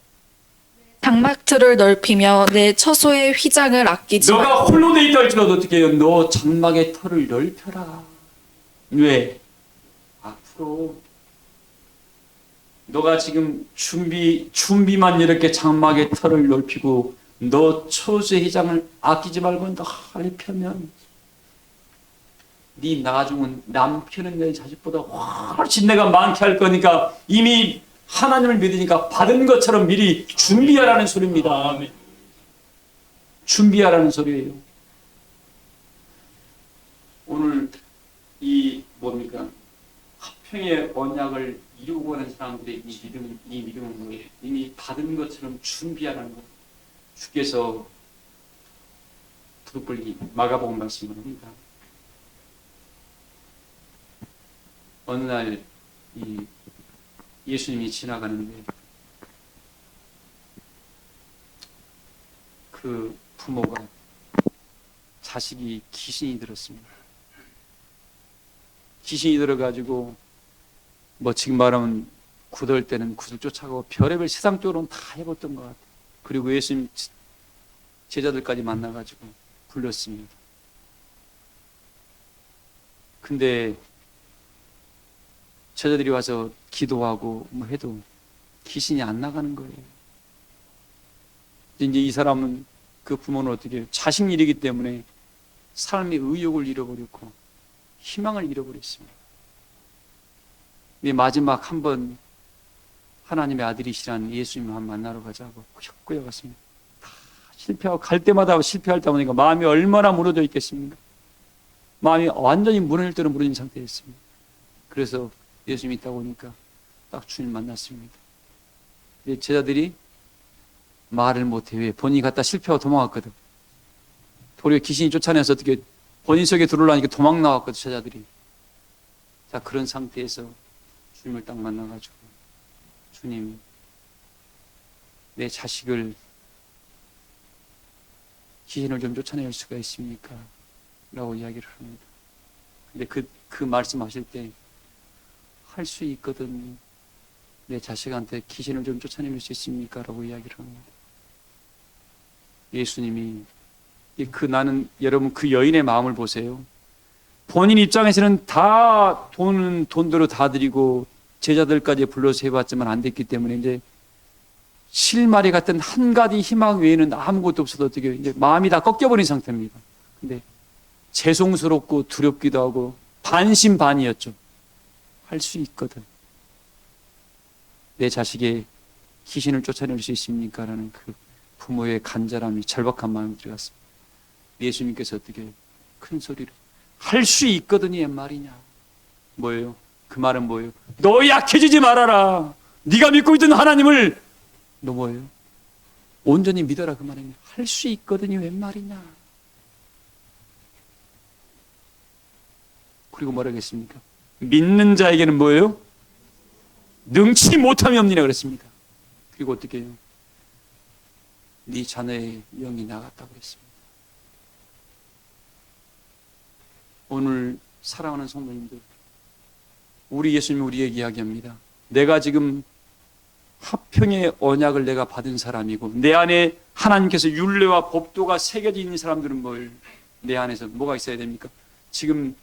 장막틀을 넓히며 내 처소의 휘장을 아끼지 너가 말고 홀로 돼 있다 할지라도 어떻게 해요? 너 장막의 털을 넓혀라. 왜? 앞으로 너가 지금 준비만 이렇게 장막의 털을 넓히고 너 처소의 휘장을 아끼지 말고 넓히면 네 나중은 남편은 내 자식보다 훨씬 내가 많게 할 거니까 이미 하나님을 믿으니까 받은 것처럼 미리 준비하라는 소리입니다. 아멘. 준비하라는 소리예요. 오늘 이 뭡니까? 화평의 언약을 이루고 가는 사람들의 이 믿음은 뭐예요? 이미 받은 것처럼 준비하라는 것. 주께서 부득불 마가복음 말씀을 합니다. 어느 날 이 예수님이 지나가는데 그 부모가 자식이 귀신이 들었습니다. 귀신이 들어가지고 뭐 지금 말하면 구들 때는 구들 쫓아가고 별의별 세상적으로는 다 해봤던 것 같아요. 그리고 예수님 제자들까지 만나가지고 불렀습니다. 근데 제자들이 와서 기도하고 뭐 해도 귀신이 안 나가는 거예요. 이제 이 사람은 그 부모는 어떻게 해요? 자식 일이기 때문에 삶의 의욕을 잃어버렸고 희망을 잃어버렸습니다. 근데 마지막 한번 하나님의 아들이시란 예수님을 만나러 가자고 꾸역꾸역했습니다. 다 실패하고 갈 때마다 실패하다 보니까 마음이 얼마나 무너져 있겠습니까? 마음이 완전히 무너질 대로 무너진 상태였습니다. 그래서 예수님이 있다고 오니까 딱 주님 만났습니다. 제자들이 말을 못해. 왜? 본인이 갔다 실패하고 도망갔거든. 도리어 귀신이 쫓아내서 어떻게 본인 속에 들어오려니까 도망 나왔거든, 제자들이. 자, 그런 상태에서 주님을 딱 만나가지고 주님, 내 자식을 귀신을 좀 쫓아낼 수가 있습니까? 라고 이야기를 합니다. 근데 그 말씀하실 때 할 수 있거든. 내 자식한테 귀신을 좀 쫓아낼 수 있습니까? 라고 이야기를 합니다. 예수님이 나는 여러분 그 여인의 마음을 보세요. 본인 입장에서는 다 돈대로 다 드리고 제자들까지 불러서 해봤지만 안 됐기 때문에 이제 실마리 같은 한 가지 희망 외에는 아무것도 없어도 어떻게 이제 마음이 다 꺾여버린 상태입니다. 근데 죄송스럽고 두렵기도 하고 반신반의였죠. 할 수 있거든. 내 자식의 귀신을 쫓아낼 수 있습니까? 라는 그 부모의 간절함이 절박한 마음이 들어갔습니다. 예수님께서 어떻게 큰 소리로 할 수 있거든이 말이냐. 뭐예요? 그 말은 뭐예요? 너 약해지지 말아라. 네가 믿고 있던 하나님을 너 뭐예요? 온전히 믿어라 그 말입니다. 할 수 있거든이 웬 말이냐. 그리고 뭐라고 했습니까? 믿는 자에게는 뭐예요? 능치 못함이 없느냐 그랬습니다. 그리고 어떻게 해요? 네 자녀의 영이 나갔다고 했습니다. 오늘 사랑하는 성도님들, 우리 예수님이 우리에게 이야기합니다. 내가 지금 화평의 언약을 내가 받은 사람이고 내 안에 하나님께서 율례와 법도가 새겨져 있는 사람들은 내 안에서 뭐가 있어야 됩니까? 지금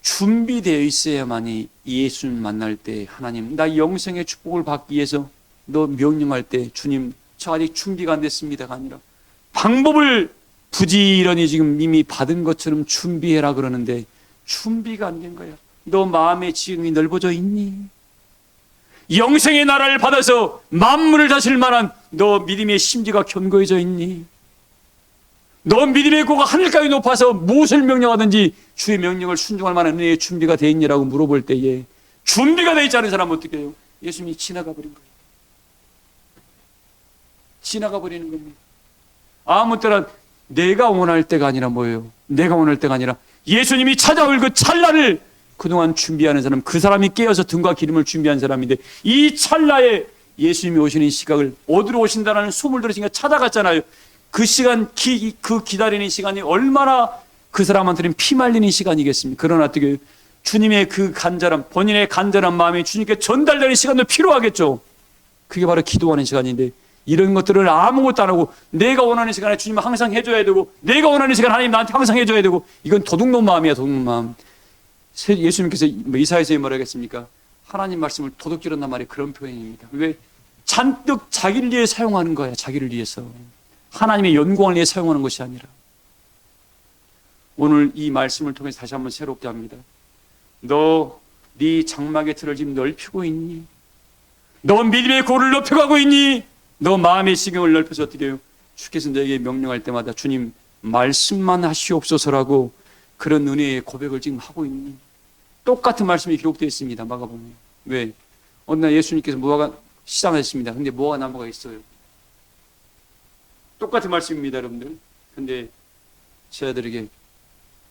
준비되어 있어야만이 예수님 만날 때 하나님 나 영생의 축복을 받기 위해서 너 명령할 때 주님 저 아직 준비가 안 됐습니다가 아니라 방법을 부지런히 지금 이미 받은 것처럼 준비해라 그러는데 준비가 안 된 거야. 너 마음의 지음이 넓어져 있니? 영생의 나라를 받아서 만물을 다스릴 만한 너 믿음의 심지가 견고해져 있니? 너 믿음의 고가 하늘까지 높아서 무엇을 명령하든지 주의 명령을 순종할 만한 은혜의 준비가 되어 있냐라고 물어볼 때에 준비가 되어 있지 않은 사람은 어떻게 해요? 예수님이 지나가 버린 거예요. 지나가 버리는 겁니다. 아무 때나 내가 원할 때가 아니라 뭐예요? 내가 원할 때가 아니라 예수님이 찾아올 그 찰나를 그동안 준비하는 사람, 그 사람이 깨어서 등과 기름을 준비한 사람인데 이 찰나에 예수님이 오시는 시각을 어디로 오신다는 소문 들으시니까 찾아갔잖아요. 그 시간, 그 기다리는 시간이 얼마나 그 사람한테는 피 말리는 시간이겠습니까? 그러나 어떻게 주님의 그 간절함, 본인의 간절한 마음이 주님께 전달되는 시간도 필요하겠죠. 그게 바로 기도하는 시간인데 이런 것들을 아무것도 안 하고 내가 원하는 시간에 주님은 항상 해줘야 되고 내가 원하는 시간에 하나님 나한테 항상 해줘야 되고 이건 도둑놈 마음이야, 도둑놈 마음. 예수님께서 이사야서에 뭐라 했습니까? 하나님 말씀을 도둑질한단 말이 그런 표현입니다. 왜? 잔뜩 자기를 위해 사용하는 거야. 자기를 위해서. 하나님의 영광을 위해 사용하는 것이 아니라. 오늘 이 말씀을 통해서 다시 한번 새롭게 합니다. 너 네 장막의 틀을 지금 넓히고 있니? 너 믿음의 고를 높여가고 있니? 너 마음의 시경을 넓혀서 어떻게 해요? 주께서 너에게 명령할 때마다 주님 말씀만 하시옵소서라고 그런 은혜의 고백을 지금 하고 있니? 똑같은 말씀이 기록되어 있습니다. 마가복음에. 왜? 어느 날 예수님께서 무화과 시장하셨습니다. 근데 무화과 나무가 있어요. 똑같은 말씀입니다, 여러분들. 근데 제 아들에게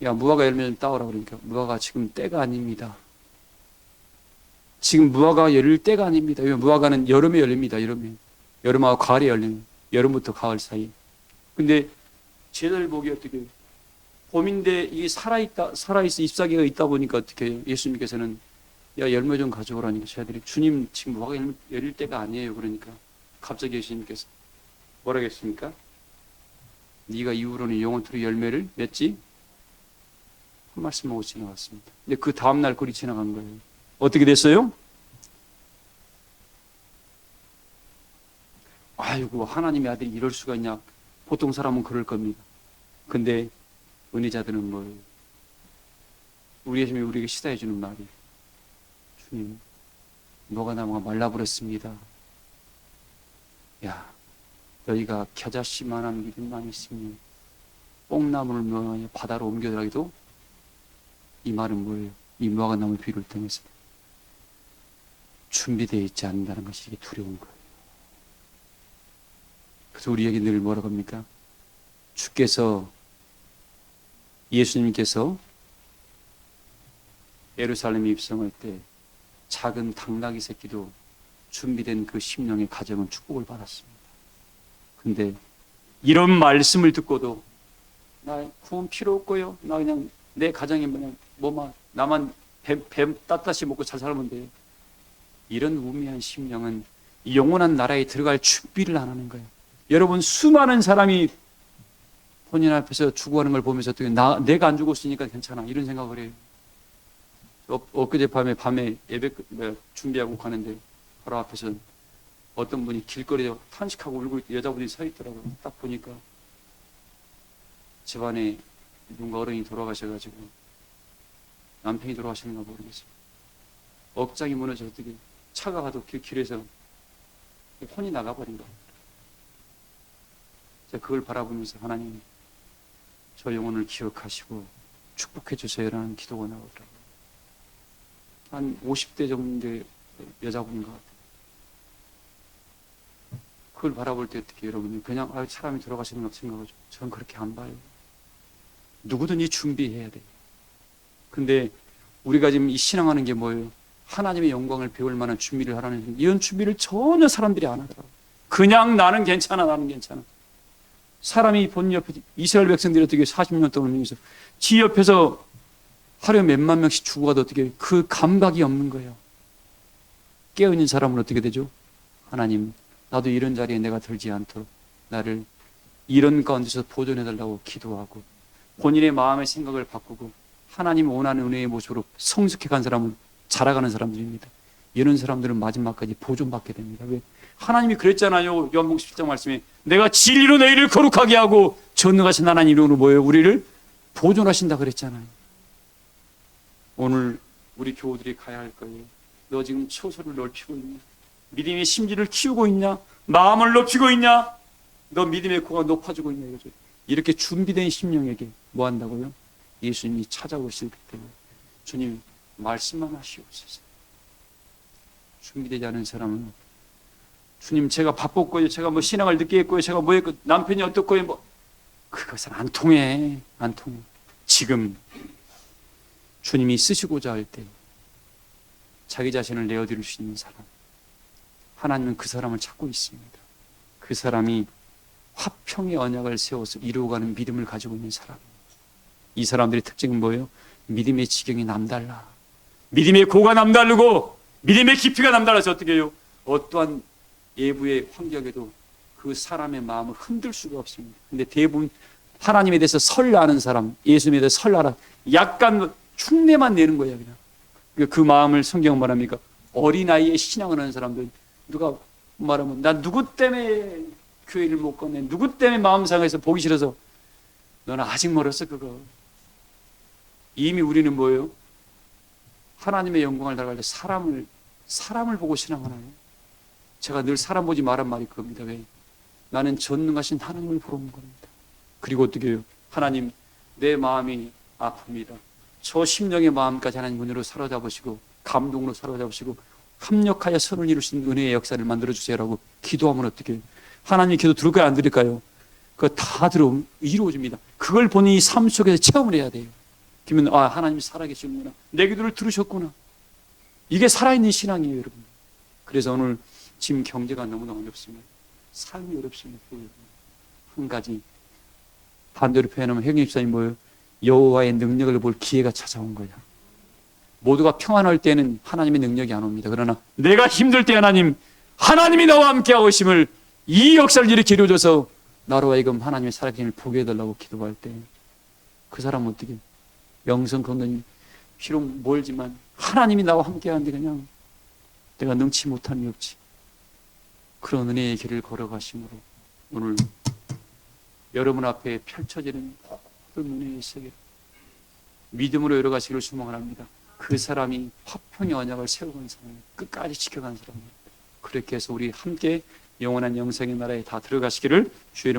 야, 무화과 열매 좀 따오라 그러니까 무화과 지금 때가 아닙니다. 지금 무화과가 열릴 때가 아닙니다. 무화과는 여름에 열립니다. 여름하고 가을에 열리는 여름부터 가을 사이. 근데 제 아들 보기 어떻게 봄인데 이게 살아있어 잎사귀가 있다 보니까 어떻게 예수님께서는 야, 열매 좀 가져오라니까 제 아들이 주님 지금 무화과 열릴 때가 아니에요. 그러니까 갑자기 예수님께서 뭐라고 했습니까? 네가 이후로는 영원토록 열매를 맺지? 한 말씀하고 지나갔습니다. 근데 그 다음날 그리 지나간 거예요. 어떻게 됐어요? 아이고 하나님의 아들이 이럴 수가 있냐. 보통 사람은 그럴 겁니다. 근데 은혜자들은 뭐예요? 우리 예수님이 우리에게 시사해 주는 말이 주님 무화과 나무가 말라버렸습니다. 야 너희가 겨자씨만한 믿음만 있으면 뽕나무를 뭐 바다로 옮겨더라도 이 말은 뭐예요? 이 무화과 나무 비를 통해서 준비되어 있지 않는다는 것이 이게 두려운 거예요. 그래서 우리에게 늘 뭐라고 합니까? 예수님께서 예루살렘에 입성할 때 작은 당나귀 새끼도 준비된 그 심령의 가정은 축복을 받았습니다. 근데 이런 말씀을 듣고도 나 구원 필요 없고요. 나 그냥 내 가정에 뭐만 나만 배 빳빳이 먹고 잘 살면 돼요. 이런 우매한 심령은 영원한 나라에 들어갈 준비를 안 하는 거예요. 여러분 수많은 사람이 본인 앞에서 죽어가는 걸 보면서 어떻게 내가 안 죽었으니까 괜찮아 이런 생각을 해요. 엊그제 밤에 예배 준비하고 가는데 바로 앞에서 어떤 분이 길거리에 탄식하고 울고 있던 여자분이 서 있더라고요. 딱 보니까 집안에 누군가 어른이 돌아가셔가지고 남편이 돌아가시는가 모르겠어요. 억장이 무너져 어떻게 차가 가도 길에서 혼이 나가버린 거예요. 제가 그걸 바라보면서 하나님 저 영혼을 기억하시고 축복해 주세요라는 기도가 나오더라고요. 한 50대 정도의 여자분인 것 같아요. 그걸 바라볼 때 어떻게 여러분이 그냥 사람이 돌아가시는 것 생각하죠. 저는 그렇게 안 봐요. 누구든지 준비해야 돼요. 근데 우리가 지금 이 신앙하는 게 뭐예요? 하나님의 영광을 배울 만한 준비를 하라는 이런 준비를 전혀 사람들이 안 하더라고요. 그냥 나는 괜찮아. 사람이 본 옆에 이스라엘 백성들이 어떻게 40년 동안 여기서 지 옆에서 하루에 몇만 명씩 죽어가도 어떻게 그 감각이 없는 거예요. 깨어있는 사람은 어떻게 되죠? 하나님 나도 이런 자리에 내가 들지 않도록 나를 이런 가운데서 보존해달라고 기도하고 본인의 마음의 생각을 바꾸고 하나님 원하는 은혜의 모습으로 성숙해간 사람은 자라가는 사람들입니다. 이런 사람들은 마지막까지 보존받게 됩니다. 왜? 하나님이 그랬잖아요. 요한복음 17장 말씀에 내가 진리로 너희를 거룩하게 하고 전능하신 하나님 이름으로 뭐예요? 우리를 보존하신다 그랬잖아요. 오늘 우리 교우들이 가야 할 거예요. 너 지금 처소를 넓히고 있냐? 믿음의 심지를 키우고 있냐? 마음을 높이고 있냐? 너 믿음의 고가 높아지고 있냐? 이거죠. 이렇게 준비된 심령에게 뭐 한다고요? 예수님이 찾아오실 때 주님 말씀만 하시옵소서. 준비되지 않은 사람은 주님 제가 바빴고요, 제가 뭐 신앙을 늦게 했고요, 제가 뭐 했고 남편이 어떻고요, 뭐 그것은 안 통해. 안 통해. 지금 주님이 쓰시고자 할 때 자기 자신을 내어드릴 수 있는 사람, 하나님은 그 사람을 찾고 있습니다. 그 사람이 화평의 언약을 세워서 이루어가는 믿음을 가지고 있는 사람. 이 사람들의 특징은 뭐예요? 믿음의 지경이 남달라. 믿음의 고가 남다르고 믿음의 깊이가 남달라서 어떻게 해요? 어떠한 예부의 환경에도 그 사람의 마음을 흔들 수가 없습니다. 근데 대부분 하나님에 대해서 설레하는 사람, 예수님에 대해서 설레하라, 약간 흉내만 내는 거예요. 그냥 그 마음을 성경 말합니까? 어린아이의 신앙을 하는 사람들, 누가 말하면 나 누구 때문에 교회를 못 갔네, 누구 때문에 마음 상해서 보기 싫어서, 너는 아직 멀었어. 그거 이미 우리는 뭐예요? 하나님의 영광을 달아갈 때 사람을 보고 신앙하나요? 제가 늘 사람 보지 말란 말이 그겁니다. 왜? 나는 전능하신 하나님을 보는 겁니다. 그리고 어떻게 해요? 하나님, 내 마음이 아픕니다. 저 심령의 마음까지 하나님 은혜로 사로잡으시고 감동으로 사로잡으시고 합력하여 선을 이룰 수 있는 은혜의 역사를 만들어주세요라고 기도하면 어떻게 해요? 하나님 기도 들을까요? 안 들을까요? 그거 다 들어오면 이루어집니다. 그걸 본인이 삶 속에서 체험을 해야 돼요. 그러면 아, 하나님이 살아계시는구나, 내 기도를 들으셨구나. 이게 살아있는 신앙이에요, 여러분. 그래서 오늘 지금 경제가 너무너무 어렵습니다. 삶이 어렵습니다. 한 가지 반대로 표현하면 형님 집사님 뭐예요? 여호와의 능력을 볼 기회가 찾아온 거야. 모두가 평안할 때는 하나님의 능력이 안 옵니다. 그러나 내가 힘들 때 하나님이 나와 함께 하심을, 이 역사를 이렇게 이루어져서 나로 하여금 하나님의 살아계심을 보게 해달라고 기도할 때 그 사람은 어떻게 영성 건강이 비록 멀지만 하나님이 나와 함께 하는데 그냥 내가 능치 못함이 없지. 그런 은혜의 길을 걸어가심으로 오늘 여러분 앞에 펼쳐지는 모든 은혜의 세계 믿음으로 열어가시기를 소망합니다. 그 사람이 화평의 언약을 세우고 있는 사람입니다. 끝까지 지켜간 사람입니다. 그렇게 해서 우리 함께 영원한 영생의 나라에 다 들어가시기를 주의 이름으로